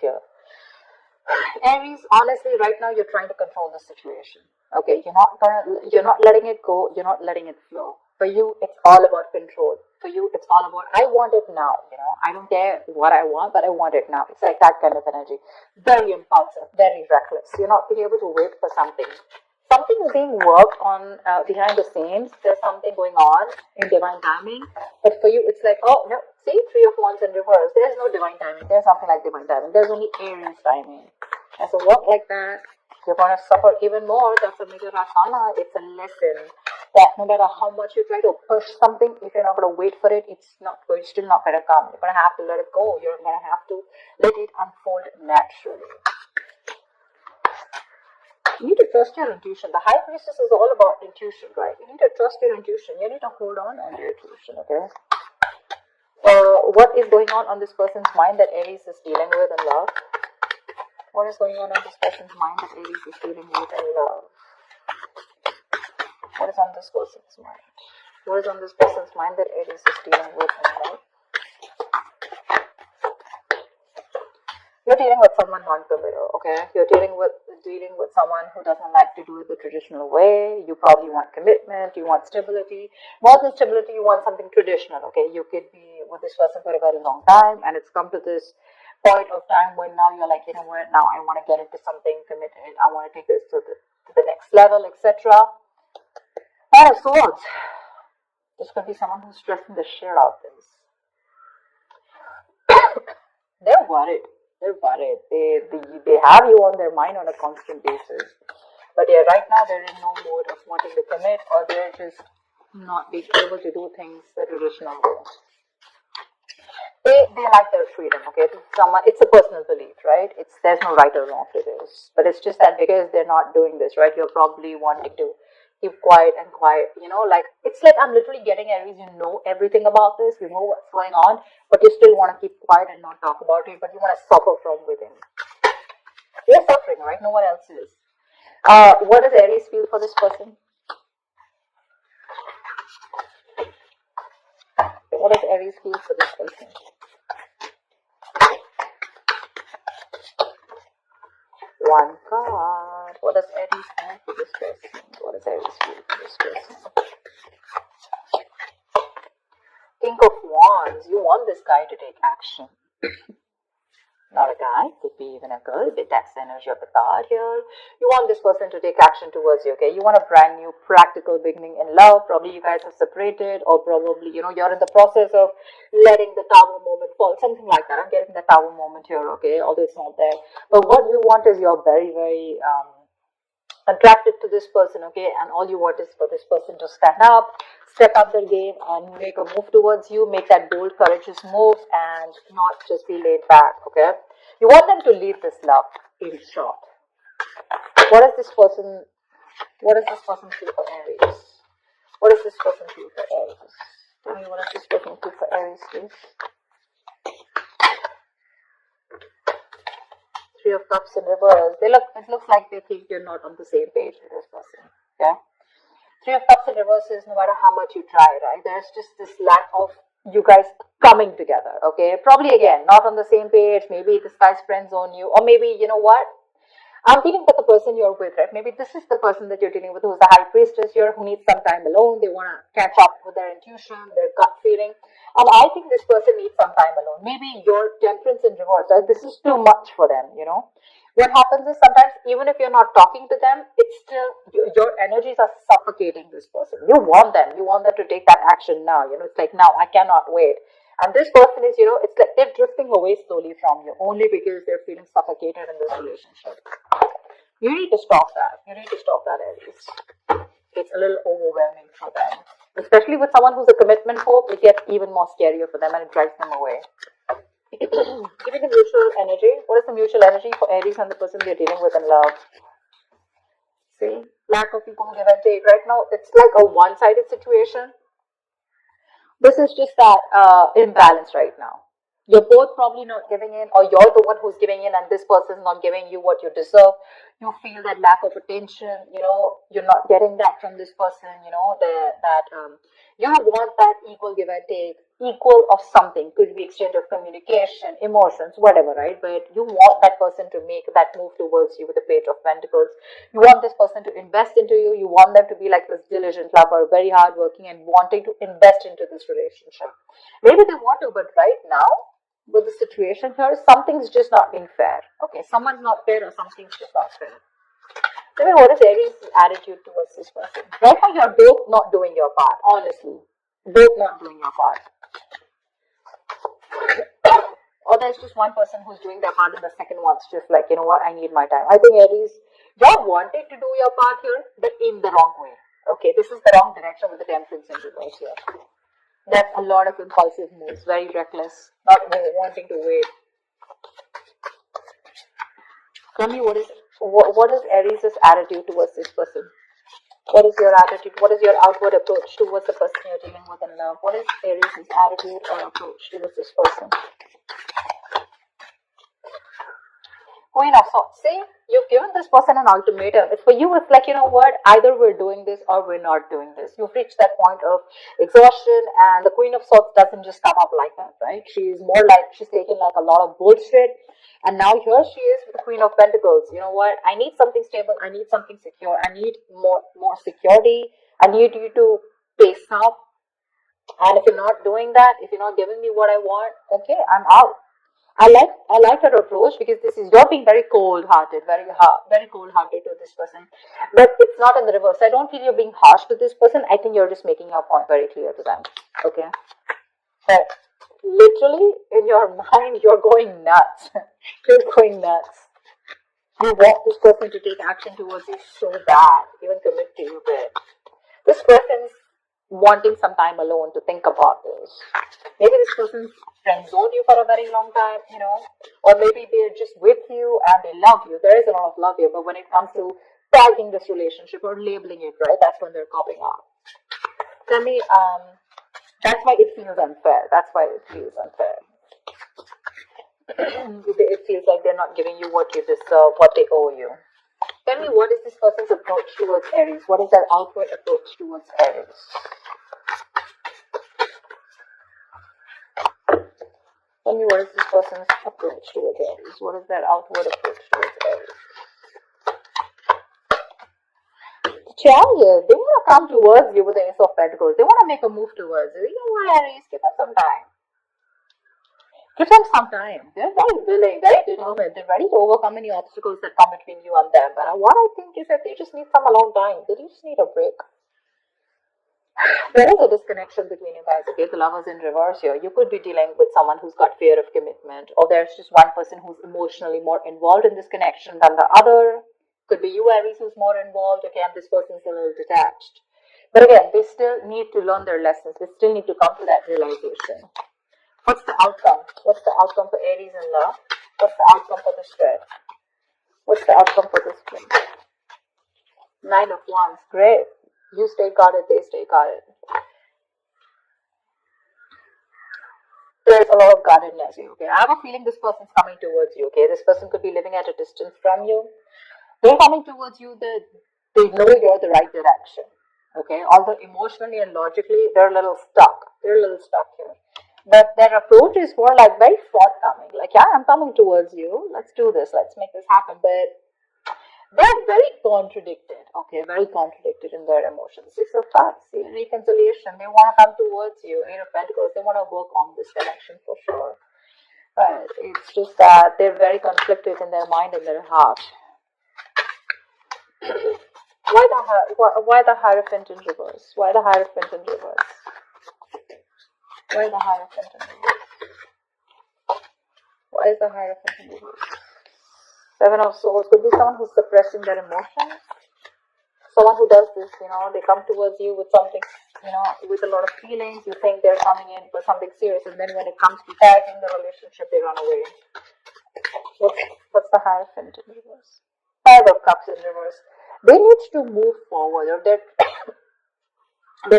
here. Aries, honestly, right now you're trying to control the situation. Okay, you're not letting it go. You're not letting it flow. For you, it's all about control. For you, it's all about I want it now. I don't care what I want, but I want it now. It's like that kind of energy. Very impulsive, very reckless. You're not being able to wait for something. Something is being worked on behind the scenes. There's something going on in divine timing. But for you, it's like, oh, no, see, Three of Wands in reverse. There's no divine timing. There's nothing like divine timing. There's only Aries timing. As a work like that, you're going to suffer even more. That's a major arcana. It's a lesson that no matter how much you try to push something, if you're not going to wait for it, it's still not going to come. You're going to have to let it go. You're going to have to let it unfold naturally. You need to trust your intuition. The High Priestess is all about intuition, right? You need to trust your intuition. You need to hold on to your intuition, okay? What is going on this person's mind that Aries is dealing with in love? What is going on this person's mind that Aries is dealing with in love? What is on this person's mind? What is on this person's mind that Aries is dealing with in love? You're dealing with someone non-committal, okay? You're dealing with someone who doesn't like to do it the traditional way. You probably want commitment, you want stability. More than stability, you want something traditional, okay? You could be with this person for a very long time, and it's come to this point of time when now you're like, you know what, now I want to get into something committed. I want to take this to the next level, etc. Knight of Swords. This could be someone who's stressing the shit out of this. They're worried. They're worried. They have you on their mind on a constant basis. But yeah, right now they're in no mode of wanting to commit, or they're just not being able to do things the traditional way. They like their freedom, okay? It's a personal belief, right? There's no right or wrong to this. But it's just that because they're not doing this, right, you're probably wanting to keep quiet, like it's like I'm literally getting Aries, you know everything about this, you know what's going on, but you still want to keep quiet and not talk about it, but you want to suffer from within. You're suffering, right? No one else is. What does Aries feel for this person? What does Aries feel for this person? One card. What does Aries feel for this person? What does Aries feel for this person? King of Wands. You want this guy to take action. Not a guy, could be even a girl, but that's the energy of the card here. You want this person to take action towards you, okay? You want a brand new practical beginning in love. Probably you guys have separated, or probably, you're in the process of letting the tower moment fall. Something like that. I'm getting the tower moment here, okay? Although it's not there. But what you want is you're very, very attracted to this person, okay? And all you want is for this person to stand up, step up their game, and make a move towards you, make that bold, courageous move, and not just be laid back, okay? You want them to lead this love, in short. What does this person feel for Aries? What does this person feel for Aries? Tell me, what does this person feel for Aries, please? Three of Cups in reverse. It looks like they think you're not on the same page with this person, okay? Three of Cups in reverse is no matter how much you try, right? There's just this lack of you guys coming together, okay? Probably again, not on the same page. Maybe this guy's friend zone you, or maybe, you know what? I'm dealing with the person you're with, right? Maybe this is the person that you're dealing with who's the High Priestess here, who needs some time alone. They want to catch up with their intuition, their gut feeling. And I think this person needs some time alone. Maybe your Temperance in reverse, right? This is too much for them, What happens is sometimes, even if you're not talking to them, it's still, your energies are suffocating this person. You want them to take that action now, it's like, now I cannot wait. And this person is, it's like they're drifting away slowly from you, only because they're feeling suffocated in this relationship. You need to stop that. Aries. It's a little overwhelming for them. Especially with someone who's a commitment phobe, it gets even more scarier for them and it drives them away. Giving the mutual energy. What is the mutual energy for Aries and the person they're dealing with in love? See? Lack of equal give and take. Right now, it's like a one-sided situation. This is just that imbalance right now. You're both probably not giving in, or you're the one who's giving in and this person's not giving you what you deserve. you feel that lack of attention, you're not getting that from this person, you want that equal give and take, equal of something, could be exchange of communication, emotions, whatever, right? But you want that person to make that move towards you with the Page of Pentacles. You want this person to invest into you. You want them to be like this diligent lover, very hardworking and wanting to invest into this relationship. Maybe they want to, but right now, with the situation here, something's just not being fair. Okay, someone's not fair or something's just not fair. Tell me, what is Aries' attitude towards this person? Right now, you're both not doing your part, honestly. Both not doing your part. Or there's just one person who's doing their part and the second one's just like, you know what, I need my time. I think Aries, you're wanting to do your part here, but in the wrong way. Okay, this is the wrong direction with the Temperance in reverse here. That's a lot of impulsive moves, very reckless, not wanting to wait. Tell me, what is Aries' attitude towards this person? What is your attitude? What is your outward approach towards the person you're dealing with in love? What is Aries' attitude or approach towards this person? Queen of Swords. See, you've given this person an ultimatum. It's for you, it's like, you know what, either we're doing this or we're not doing this. You've reached that point of exhaustion, and the Queen of Swords doesn't just come up like that, right? She's more like, she's taken like a lot of bullshit, and now here she is with the Queen of Pentacles. You know what, I need something stable, I need something secure, I need more security, I need you to pace up, and if you're not doing that, if you're not giving me what I want, okay, I'm out. I like her approach, because this is, you're being very cold-hearted, very cold-hearted to this person. But it's not in the reverse. I don't feel you're being harsh to this person. I think you're just making your point very clear to them. Okay? But literally, in your mind, you're going nuts. You're going nuts. You want this person to take action towards you so bad, even commit to you, but this person's wanting some time alone to think about this. Maybe this person's friend-zoned you for a very long time, or maybe they're just with you and they love you. There is a lot of love here, but when it comes to tagging this relationship or labeling it, right, that's when they're copping out. Tell me, that's why it feels unfair. That's why it feels unfair. It feels like they're not giving you what you deserve, what they owe you. Tell me, what is this person's approach towards Aries? What is their outward approach towards Aries? Tell me, what is this person's approach towards Aries? What is their outward approach towards Aries? Chariot, they want to come towards you with the Ace of Pentacles. They want to make a move towards you. You know what, Aries? Give them some time. Give them some time. They're very willing, very determined. They're ready to overcome any obstacles that come between you and them. But what I think is that they just need some alone time. They just need a break. There is a disconnection between you guys. Okay, the Lovers in reverse here. You could be dealing with someone who's got fear of commitment, or there's just one person who's emotionally more involved in this connection than the other. Could be you, Aries, who's more involved. Okay, and this person's a little detached. But again, they still need to learn their lessons. They still need to come to that realization. What's the outcome? What's the outcome for Aries in love? What's the outcome for the spread? What's the outcome for this spread? 9 of Wands. Great. You stay guarded, they stay guarded. There's a lot of guardedness here, okay? I have a feeling this person's coming towards you, okay? This person could be living at a distance from you. They're coming towards you, they know you're the right direction, okay? Although emotionally and logically, they're a little stuck. They're a little stuck here. But their approach is more like very forthcoming. Like, yeah, I'm coming towards you. Let's do this. Let's make this happen. But they're very contradicted. Okay, very contradicted in their emotions. 6 of Cups, see, reconciliation. They want to come towards you. 8 of Pentacles, they want to work on this connection for sure. But it's just that they're very conflicted in their mind and their heart. Why the Hierophant in reverse? Why the Hierophant in reverse? Why the Hierophant in reverse? Why is the Hierophant in reverse? 7 of Swords. Could be someone who's suppressing their emotions. Someone who does this, they come towards you with something, with a lot of feelings. You think they're coming in for something serious, and then when it comes to tagging the relationship, they run away. What's the Hierophant in reverse? 5 of Cups in reverse. They need to move forward, or they're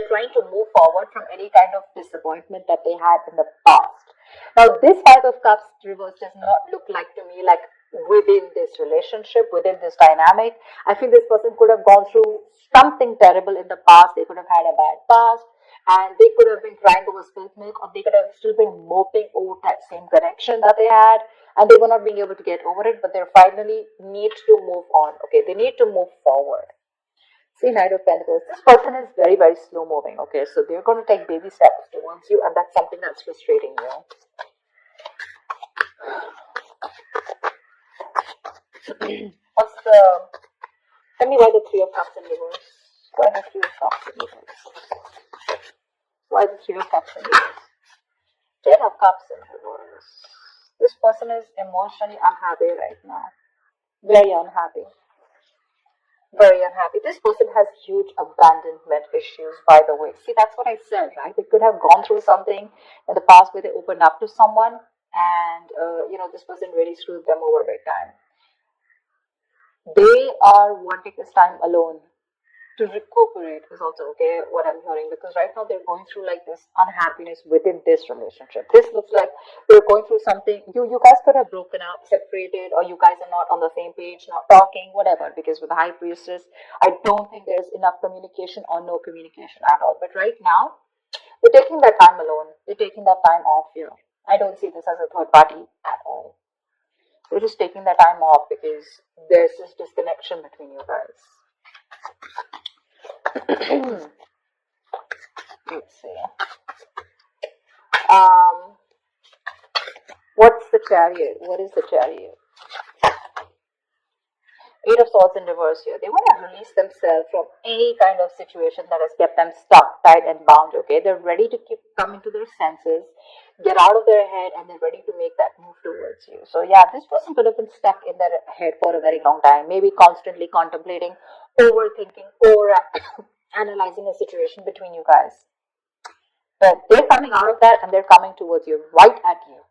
trying to move forward from any kind of disappointment that they had in the past. Now, this 5 of Cups reverse does not look like to me like within this relationship, within this dynamic. I feel this person could have gone through something terrible in the past. They could have had a bad past, and they could have been crying over spilled milk, or they could have still been moping over that same connection that they had, and they were not being able to get over it, but they finally need to move on. Okay, they need to move forward. See, Knight of Pentacles. This person is very, very slow moving. Okay, so they're going to take baby steps towards you, and that's something that's frustrating you. What's the? Tell me why the Three of Cups in reverse. Why the Three of Cups in reverse? Why the Three of Cups in reverse? Ten of Cups in reverse. This person is emotionally unhappy right now. Very unhappy. Very unhappy. This person has huge abandonment issues, by the way. See, that's what I said, right? They could have gone through something in the past where they opened up to someone, and this person really screwed them over big time. They are wanting this time alone to recuperate is also okay, what I'm hearing, because right now they're going through like this unhappiness within this relationship. This looks like they're going through something. You guys could have broken up, separated, or you guys are not on the same page, not talking, whatever, because with the High Priestess, I don't think there's enough communication or no communication at all. But right now, they're taking that time alone. They're taking that time off here. I don't see this as a third party at all. They're just taking that time off because there's this disconnection between you guys. Let's see. What's the Chariot? What is the Chariot? Eight of Swords in reverse here. They want to release themselves from any kind of situation that has kept them stuck, tight, and bound. Okay, they're ready to keep coming to their senses, get out of their head, and they're ready to make that move towards you. So yeah, this person could have been stuck in their head for a very long time, maybe constantly contemplating, overthinking, or analyzing a situation between you guys. But they're coming out of that and they're coming towards you, right at you,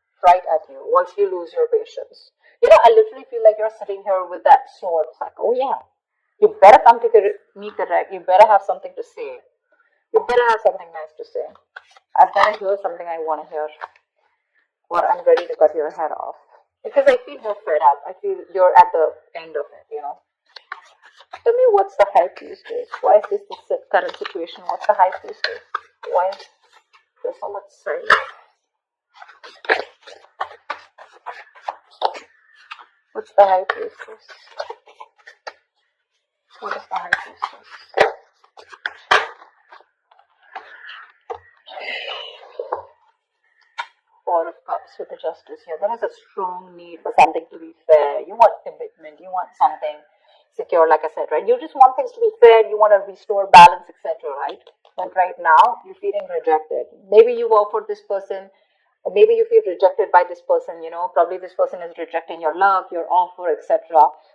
once you lose your patience. I literally feel like you're sitting here with that sword. It's like, oh yeah, you better come to me correct. You better have something to say. You better have something nice to say. I better hear something I want to hear. Or I'm ready to cut your head off. Because I feel you're fed up. I feel you're at the end of it, Tell me what's the High Priestess? Why is this the current situation? What's the High Priestess? Why is there so much silence? What's the High Priestess? What is the High Priestess? Four of Cups with the Justice here. There is a strong need for something to be fair. You want commitment. You want something secure, like I said, right? You just want things to be fair. You want to restore balance, etc., right? But right now, you're feeling rejected. Maybe you offered this person, or maybe you feel rejected by this person, probably this person is rejecting your love, your offer, etc.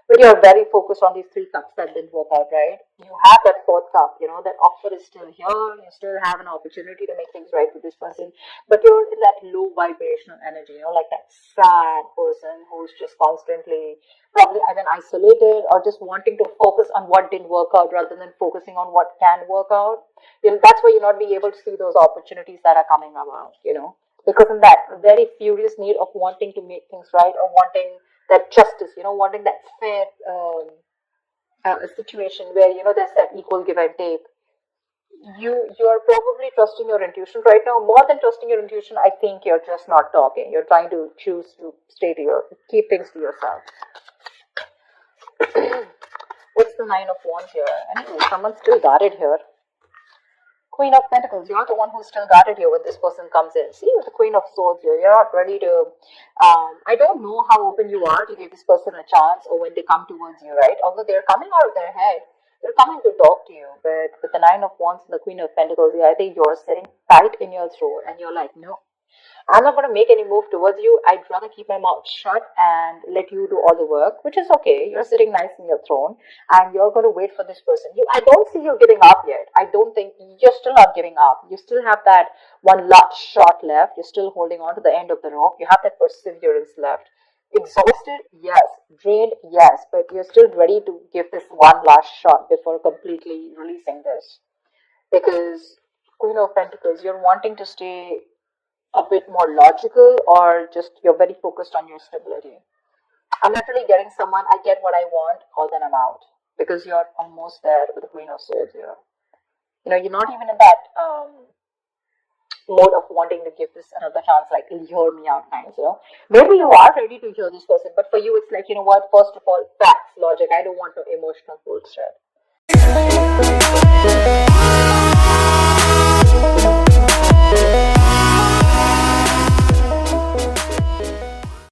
But you're very focused on these three cups that didn't work out, right? You have that fourth cup, that offer is still here, you still have an opportunity to make things right with this person, but you're in that low vibrational energy, like that sad person who's just constantly probably either isolated or just wanting to focus on what didn't work out rather than focusing on what can work out. That's why you're not being able to see those opportunities that are coming about, because in that very furious need of wanting to make things right, or wanting that justice, wanting that fair situation where there's that equal give and take. You are probably trusting your intuition right now. More than trusting your intuition, I think you're just not talking. You're trying to choose to keep things to yourself. What's the Nine of Wands here? Anyway, someone's still guarded here. Queen of Pentacles, you're the one who's still guarded here when this person comes in. See, with the Queen of Swords here, you're not ready to, I don't know how open you are to give this person a chance, or when they come towards you, right? Although they're coming out of their head, they're coming to talk to you. But with the Nine of Wands and the Queen of Pentacles here, I think you're sitting tight in your throat and you're like, no, I'm not going to make any move towards you. I'd rather keep my mouth shut and let you do all the work, which is okay. You're sitting nice in your throne and you're going to wait for this person. I don't see you giving up yet. I don't think you're still not giving up. You still have that one last shot left. You're still holding on to the end of the rope. You have that perseverance left. Exhausted? Yes. Drained? Yes. But you're still ready to give this one last shot before completely releasing this. Because Queen of Pentacles, you're wanting to stay a bit more logical, or just you're very focused on your stability. I'm literally getting someone, I get what I want, or then I'm out. Because you're almost there with the Queen of Swords here. You know, you're not even in that mode of wanting to give this another chance, like hear me out kinds, you know. Maybe you are ready to hear this person, but for you it's like, you know what, first of all, facts, logic. I don't want no emotional bullshit.